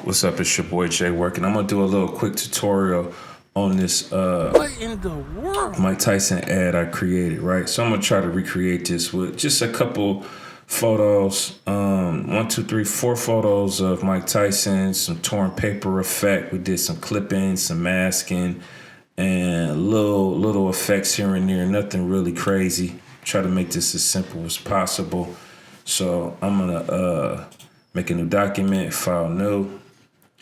What's up? It's your boy Jay working. I'm gonna do a little quick tutorial on this What in the world? Mike Tyson ad I created, right? So I'm gonna try to recreate this with just a couple photos. One, two, three, four photos of Mike Tyson, some torn paper effect. We did some clipping, some masking, and little effects here and there. Nothing really crazy. Try to make this as simple as possible. So I'm gonna make a new document, file new.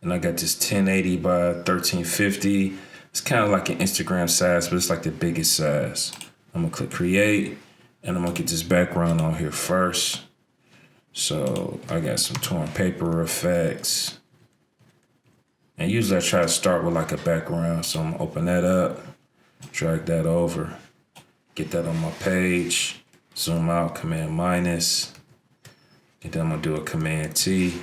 And I got this 1080 by 1350. It's kind of like an Instagram size, but it's like the biggest size. I'm gonna click create, and I'm gonna get this background on here first. So I got some torn paper effects. And usually I try to start with like a background. So I'm gonna open that up, drag that over, get that on my page, zoom out, Command minus. And then I'm gonna do a Command T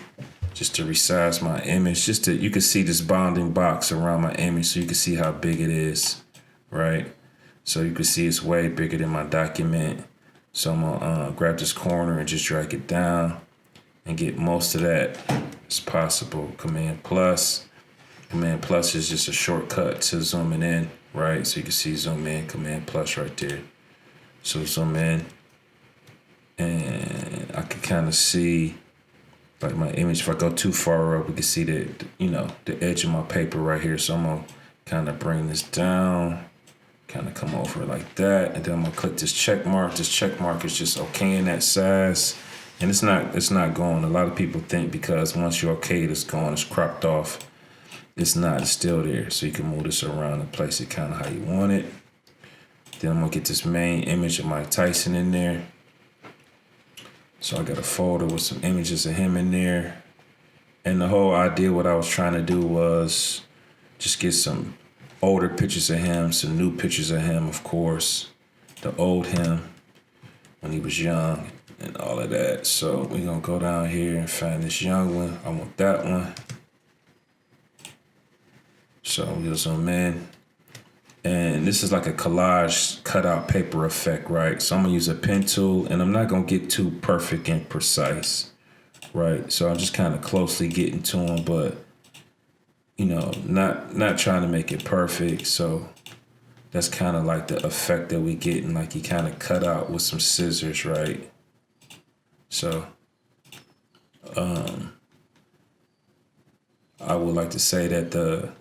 just to resize my image. Just to, you can see this bounding box around my image so you can see how big it is, right? So you can see it's way bigger than my document. So I'm gonna grab this corner and just drag it down and get most of that as possible. Command plus. Command plus is just a shortcut to zooming in, right? So you can see zoom in, Command plus right there. So zoom in, and I can kind of see like my image. If I go too far up, we can see the edge of my paper right here. So I'm gonna kind of bring this down, kind of come over like that, and then I'm gonna click this check mark. This check mark is just okay in that size, and it's not going. A lot of people think because once you're okay, it's gone, it's cropped off. It's not. It's still there. So you can move this around and place it kind of how you want it. Then I'm gonna get this main image of Mike Tyson in there. So I got a folder with some images of him in there. And the whole idea, what I was trying to do was just get some older pictures of him, some new pictures of him, of course, the old him when he was young and all of that. So we're gonna go down here and find this young one. I want that one. So we'll zoom in. And this is like a collage cutout paper effect, right? So I'm gonna use a pen tool, and I'm not gonna get too perfect and precise, right? So I'm just kind of closely getting to them, but not trying to make it perfect. So that's kind of like the effect that we getting, like you kind of cut out with some scissors, right? So I would like to say that the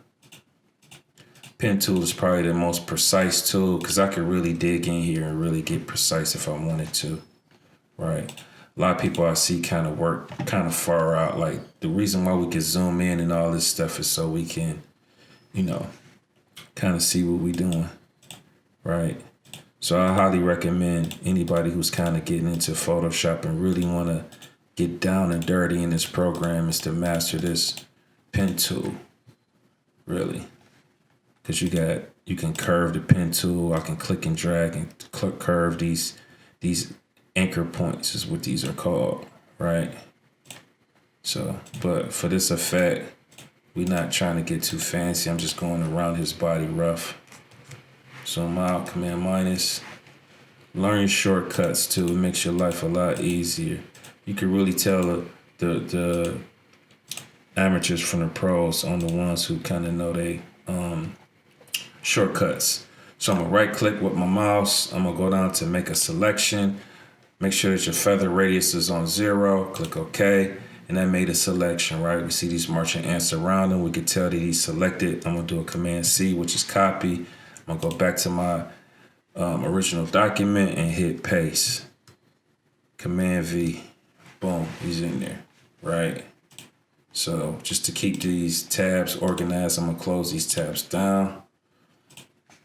pen tool is probably the most precise tool because I could really dig in here and really get precise if I wanted to, right? A lot of people I see kind of work kind of far out. Like the reason why we can zoom in and all this stuff is so we can, kind of see what we're doing, right? So I highly recommend anybody who's kind of getting into Photoshop and really want to get down and dirty in this program is to master this pen tool, really. Because you can curve the pen tool. I can click and drag and curve these anchor points is what these are called, right? So, but for this effect, we're not trying to get too fancy. I'm just going around his body rough. Zoom out, Command minus. Learn shortcuts too. It makes your life a lot easier. You can really tell the amateurs from the pros on the ones who kind of know they shortcuts. So I'm gonna right click with my mouse. I'm gonna go down to make a selection. Make sure that your feather radius is on 0. Click OK. And that made a selection, right? We see these marching ants around him. We can tell that he's selected. I'm gonna do a Command C, which is copy. I'm gonna go back to my original document and hit paste. Command V. Boom, he's in there, right? So just to keep these tabs organized, I'm gonna close these tabs down.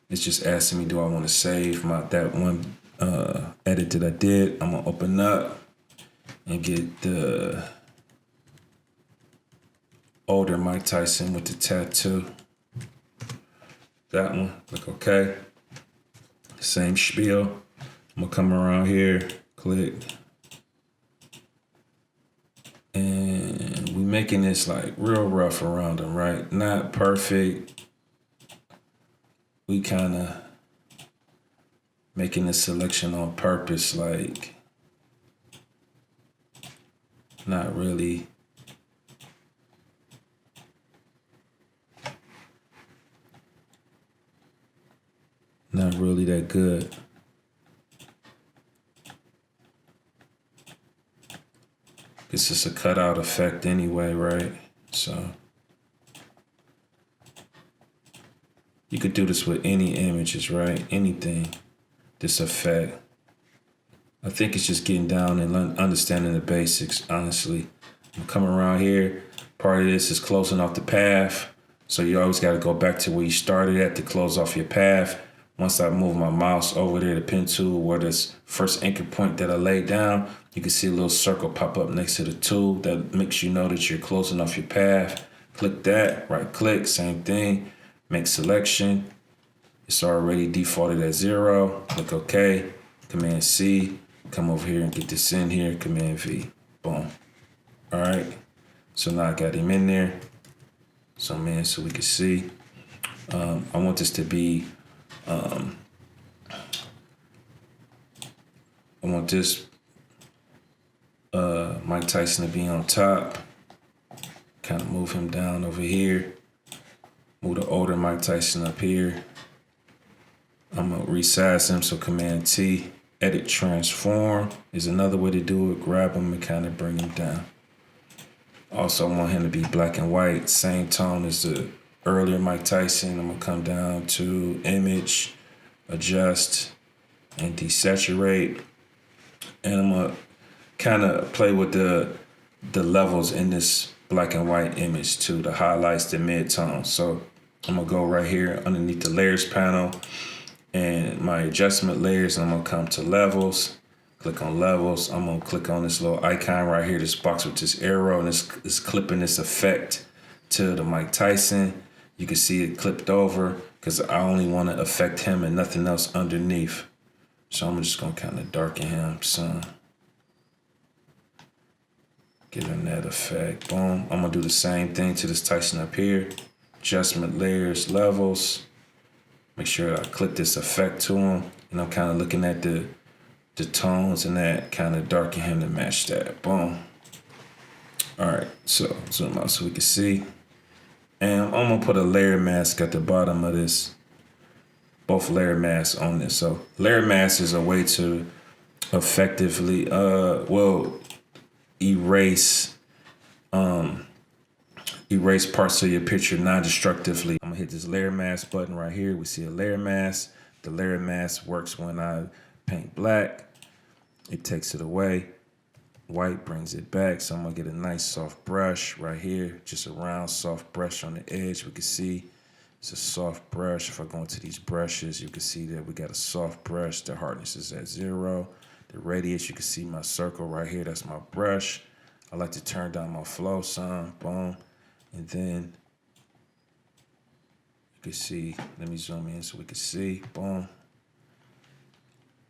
It's just asking me, do I want to save that one edit that I did? I'm gonna open up and get the older Mike Tyson with the tattoo. That one, click OK. Same spiel. I'm gonna come around here, click. And we making this like real rough around him, right? Not perfect. We kind of making this selection on purpose, like not really not really that good. It's just a cutout effect anyway, right? So you could do this with any images, right? Anything, this effect. I think it's just getting down and understanding the basics, honestly. I'm coming around here. Part of this is closing off the path. So you always got to go back to where you started at to close off your path. Once I move my mouse over there, the pen tool, where this first anchor point that I laid down, you can see a little circle pop up next to the tool that makes you know that you're closing off your path. Click that, right click, same thing. Make selection. It's already defaulted at 0. Click OK. Command C. Come over here and get this in here. Command V. Boom. All right. So now I got him in there. Zoom in so we can see. I want this to be, I want this Mike Tyson to be on top. Kind of move him down over here. Move the older Mike Tyson up here. I'm going to resize him, so Command T. Edit Transform is another way to do it. Grab him and kind of bring him down. Also, I want him to be black and white, same tone as the earlier Mike Tyson. I'm going to come down to Image, Adjust, and Desaturate. And I'm going to kind of play with the levels in this black and white image too, the highlights, the mid-tones. So I'm going to go right here underneath the Layers panel and my adjustment layers, and I'm going to come to Levels. Click on Levels. I'm going to click on this little icon right here, this box with this arrow, and it's clipping this effect to the Mike Tyson. You can see it clipped over because I only want to affect him and nothing else underneath. So I'm just going to kind of darken him some. Give him that effect. Boom. I'm going to do the same thing to this Tyson up here. Adjustment layers, levels. Make sure I click this effect to him. And I'm kind of looking at the tones and that, kind of darken him to match that. Boom. All right, so zoom out so we can see. And I'm gonna put a layer mask at the bottom of this, both layer masks on this. So layer mask is a way to effectively, erase parts of your picture non-destructively. I'm gonna hit this layer mask button right here. We see a layer mask. The layer mask works when I paint black. It takes it away. White brings it back. So I'm gonna get a nice soft brush right here. Just a round soft brush on the edge. We can see it's a soft brush. If I go into these brushes, you can see that we got a soft brush. The hardness is at 0. The radius, you can see my circle right here. That's my brush. I like to turn down my flow some. Boom. And then you can see, let me zoom in so we can see. Boom.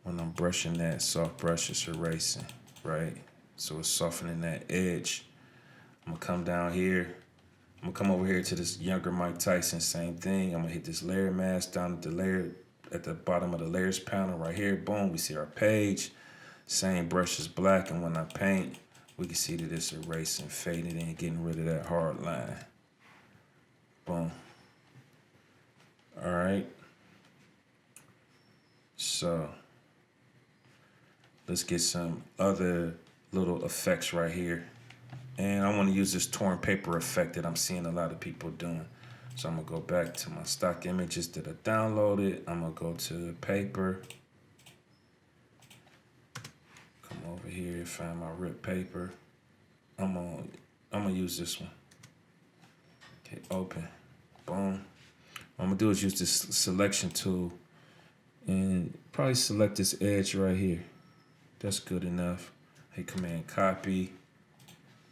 When I'm brushing that soft brush, it's erasing, right? So it's softening that edge. I'm gonna come down here. I'm gonna come over here to this younger Mike Tyson, same thing. I'm gonna hit this layer mask down at the layer, at the bottom of the layers panel right here. Boom, we see our page. Same brush is black, and when I paint, we can see that it's erasing, fading in, getting rid of that hard line. Boom. All right. So let's get some other little effects right here. And I want to use this torn paper effect that I'm seeing a lot of people doing. So I'm going to go back to my stock images that I downloaded. I'm going to go to paper. Come over here, find my rip paper. I'm gonna use this one. Okay, open. Boom. What I'm going to do is use this selection tool and probably select this edge right here. That's good enough. Hit Command Copy.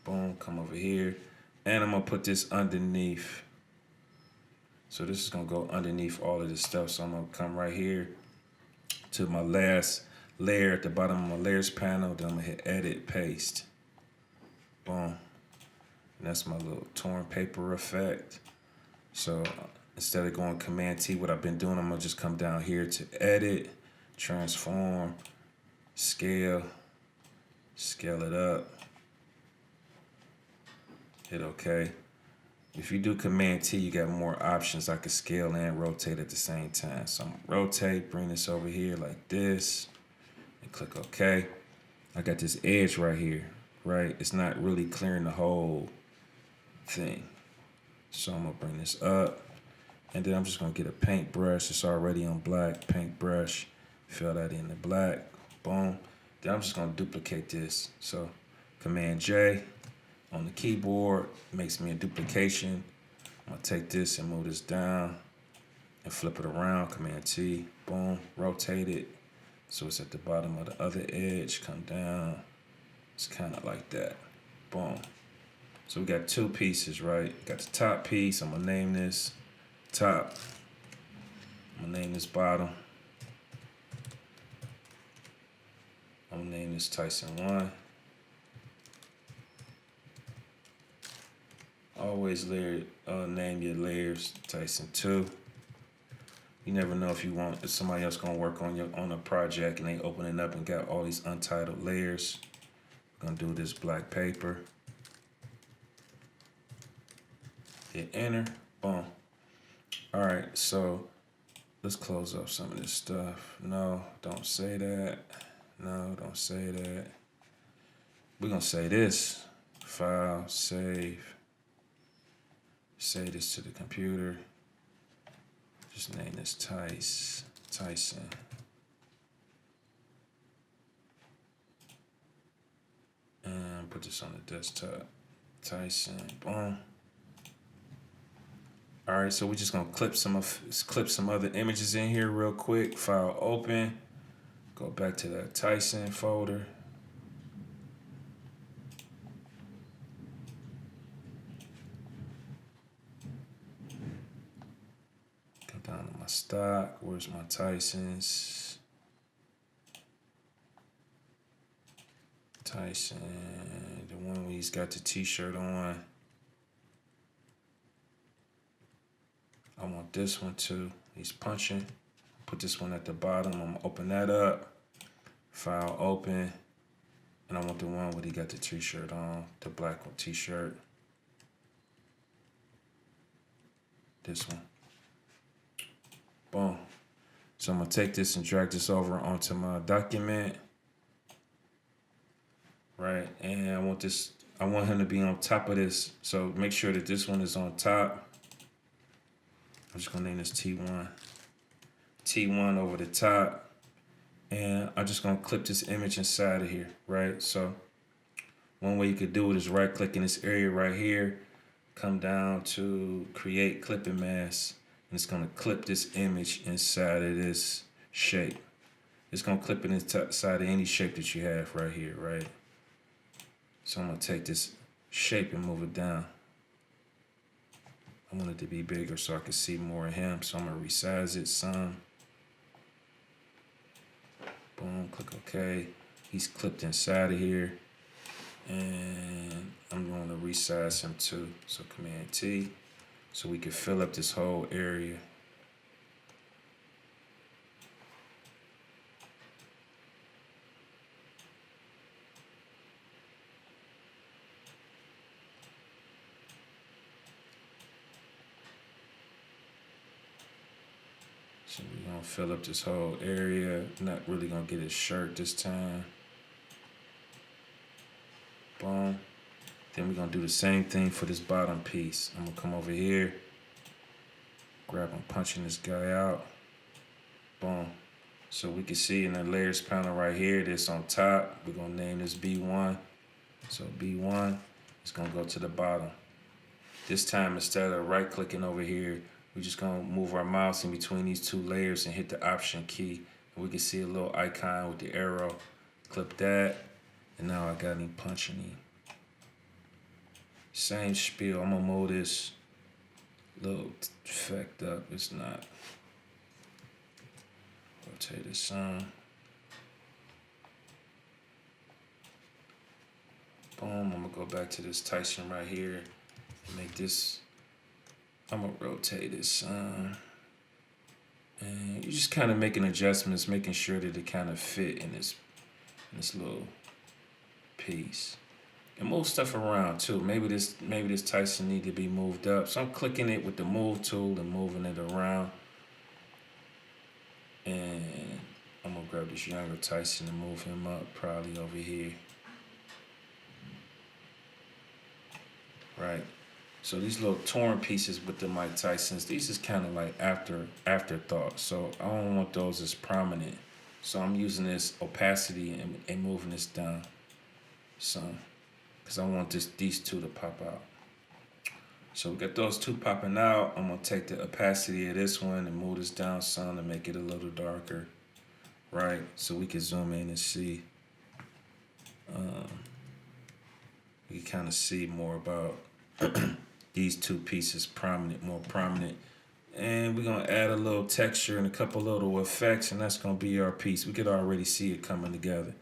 Boom, come over here. And I'm going to put this underneath. So this is going to go underneath all of this stuff. So I'm going to come right here to my last layer at the bottom of my layers panel. Then I'm going to hit Edit, Paste. Boom. And that's my little torn paper effect. So instead of going Command T, what I've been doing, I'm going to just come down here to Edit, Transform, Scale it up, hit OK. If you do Command T, you got more options. I can scale and rotate at the same time. So I'm gonna rotate, bring this over here like this, and click OK. I got this edge right here, right? It's not really clearing the whole thing. So I'm gonna bring this up, and then I'm just gonna get a paintbrush. It's already on black, paintbrush, fill that in the black, boom. Then I'm just gonna duplicate this. So Command J on the keyboard makes me a duplication. I'm gonna take this and move this down and flip it around, Command T, boom, rotate it. So it's at the bottom of the other edge, come down. It's kind of like that, boom. So we got two pieces, right? Got the top piece, I'm gonna name this top. I'm gonna name this bottom. I'm gonna name this Tyson 1. Always name your layers Tyson 2. You never know if somebody else gonna work on a project and they open it up and got all these untitled layers. We're gonna do this black paper. Hit enter, boom. All right, so let's close up some of this stuff. No, don't say that. No, don't say that. We're gonna say this. File, save. Say this to the computer. Just name this Tyson. And put this on the desktop. Tyson, boom. All right, so we're just gonna clip some other images in here real quick. File open. Go back to that Tyson folder. Go down to my stock. Where's my Tysons? Tyson, the one where he's got the t-shirt on. I want this one too. He's punching. Put this one at the bottom. I'm gonna open that up. File open. And I want the one where he got the t-shirt on, the black t-shirt. This one. Boom. So I'm gonna take this and drag this over onto my document. Right, and I want him to be on top of this. So make sure that this one is on top. I'm just gonna name this T1. T1 over the top. And I'm just gonna clip this image inside of here, right? So one way you could do it is right click in this area right here, come down to create clipping mask, and it's gonna clip this image inside of this shape. It's gonna clip it inside of any shape that you have right here, right? So I'm gonna take this shape and move it down. I want it to be bigger so I can see more of him. So I'm gonna resize it some. Boom, click OK. He's clipped inside of here. And I'm going to resize him too. So Command T, so we can fill up this whole area. So we're gonna fill up this whole area. Not really gonna get his shirt this time. Boom. Then we're gonna do the same thing for this bottom piece. I'm gonna come over here, grab him, punching this guy out. Boom. So we can see in the layers panel right here, this on top. We're gonna name this B1. So B1 is gonna go to the bottom. This time, instead of right clicking over here, we're just gonna move our mouse in between these two layers and hit the Option key. And we can see a little icon with the arrow. Clip that, and now I got him punching him. Same spiel. I'm gonna move this little effect up. It's not. Rotate this some. Boom. I'm gonna go back to this Tyson right here and make this. I'm gonna rotate this and you just kind of making adjustments, making sure that it kind of fit in this little piece. And move stuff around too. Maybe this Tyson need to be moved up. So I'm clicking it with the move tool and moving it around. And I'm gonna grab this younger Tyson and move him up probably over here. Right. So these little torn pieces with the Mike Tysons, these is kind of like afterthought. So I don't want those as prominent. So I'm using this opacity and moving this down some. Because I want these two to pop out. So we got those two popping out. I'm gonna take the opacity of this one and move this down some to make it a little darker. Right? So we can zoom in and see. We can kind of see more about these two pieces more prominent. And we're gonna add a little texture and a couple little effects, and that's gonna be our piece. We could already see it coming together.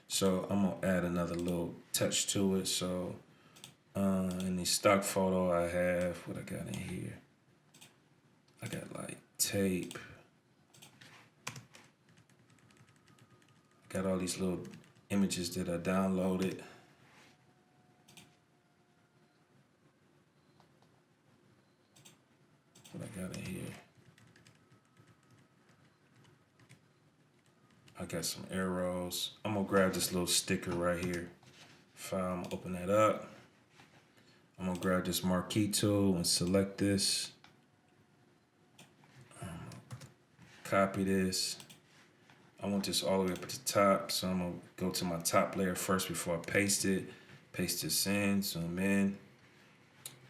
So I'm gonna add another little touch to it. So in the stock photo I have, what I got in here, I got like tape. Got all these little images that I downloaded. What I got in here, I got some arrows. I'm gonna grab this little sticker right here. File, I'm gonna open that up. I'm gonna grab this marquee tool and select this. Copy this. I want this all the way up at the top, so I'm gonna go to my top layer first before I paste it. Paste this in, zoom in.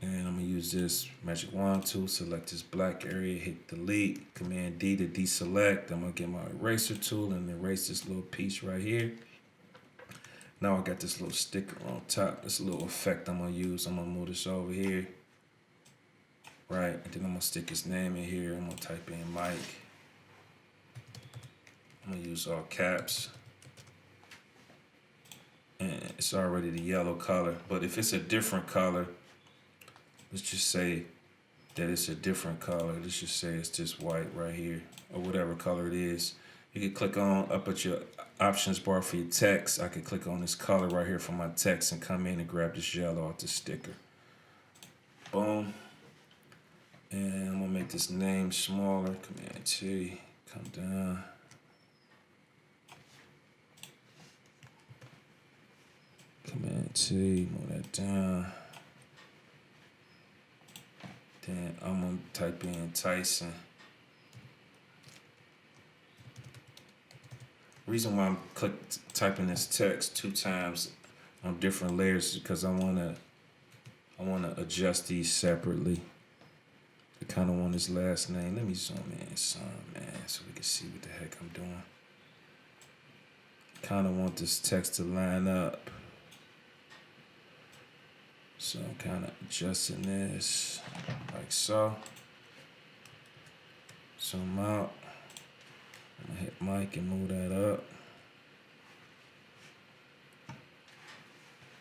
And I'm gonna use this magic wand tool, select this black area, hit delete, Command D to deselect. I'm gonna get my eraser tool and erase this little piece right here. Now I got this little sticker on top, this little effect I'm gonna use. I'm gonna move this over here. Right, and then I'm gonna stick his name in here. I'm gonna type in Mike. I'm gonna use all caps. And it's already the yellow color, but if it's a different color, let's just say that it's a different color. Let's just say it's just white right here, or whatever color it is. You can click on up at your options bar for your text. I could click on this color right here for my text and come in and grab this yellow off the sticker. Boom. And I'm gonna make this name smaller. Command T, come down. Command T, move that down. Then I'm gonna type in Tyson. Reason why I'm typing this text 2 times on different layers is because I wanna adjust these separately. I kind of want his last name. Let me zoom in some, man, so we can see what the heck I'm doing. Kind of want this text to line up. So I'm kind of adjusting this like so. Zoom out. I'm gonna hit Mike and move that up.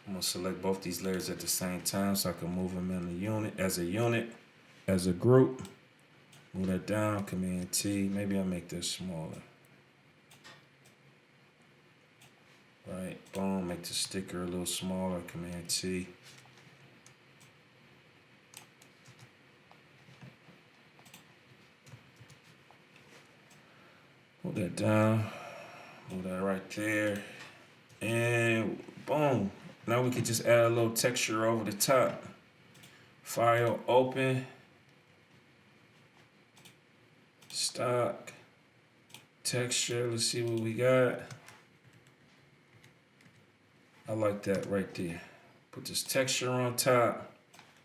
I'm gonna select both these layers at the same time so I can move them in a unit, as a group. Move that down, Command T. Maybe I'll make this smaller. Right, boom, make the sticker a little smaller, Command T. Move that down, move that right there, and boom. Now we can just add a little texture over the top. File, open, stock, texture, let's see what we got. I like that right there. Put this texture on top,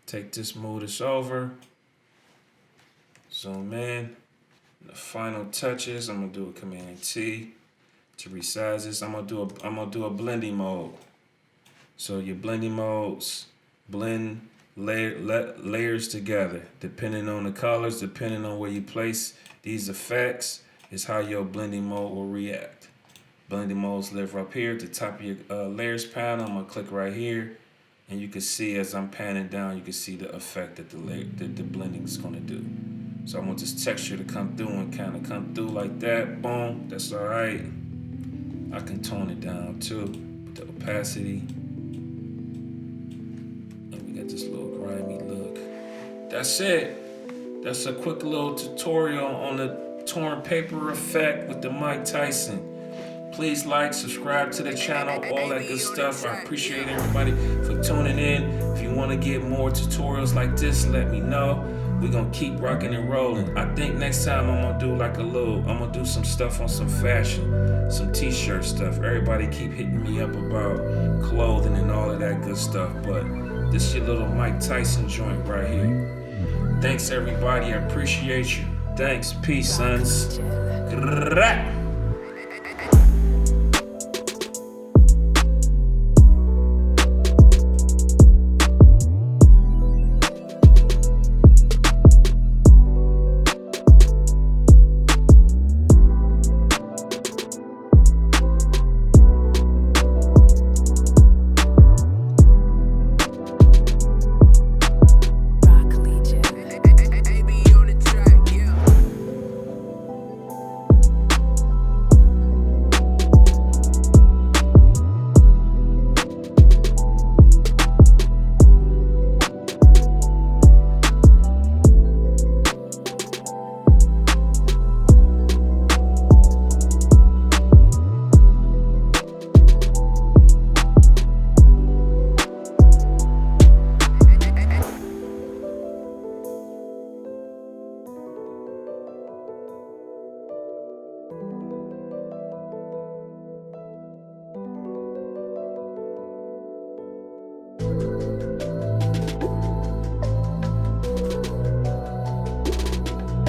take this, move this over, zoom in. The final touches, I'm gonna do a Command T to resize this. I'm gonna do a blending mode. So your blending modes blend layers together, depending on the colors, depending on where you place these effects, is how your blending mode will react. Blending modes live up here at the top of your layers panel. I'm gonna click right here, and you can see as I'm panning down, you can see the effect that the blending is gonna do. So I want this texture to come through and kind of come through like that. Boom, that's all right. I can tone it down too with the opacity. that's it. That's a quick little tutorial on the torn paper effect with the Mike Tyson. Please like, subscribe to the channel, all that good stuff. I appreciate everybody for tuning in. If you want to get more tutorials like this, let me know. We're going to keep rocking and rolling. I think next time I'm going to do I'm going to do some stuff on some fashion, some t-shirt stuff. Everybody keep hitting me up about clothing and all of that good stuff. But this your little Mike Tyson joint right here. Thanks, everybody. I appreciate you. Thanks. Peace, sons.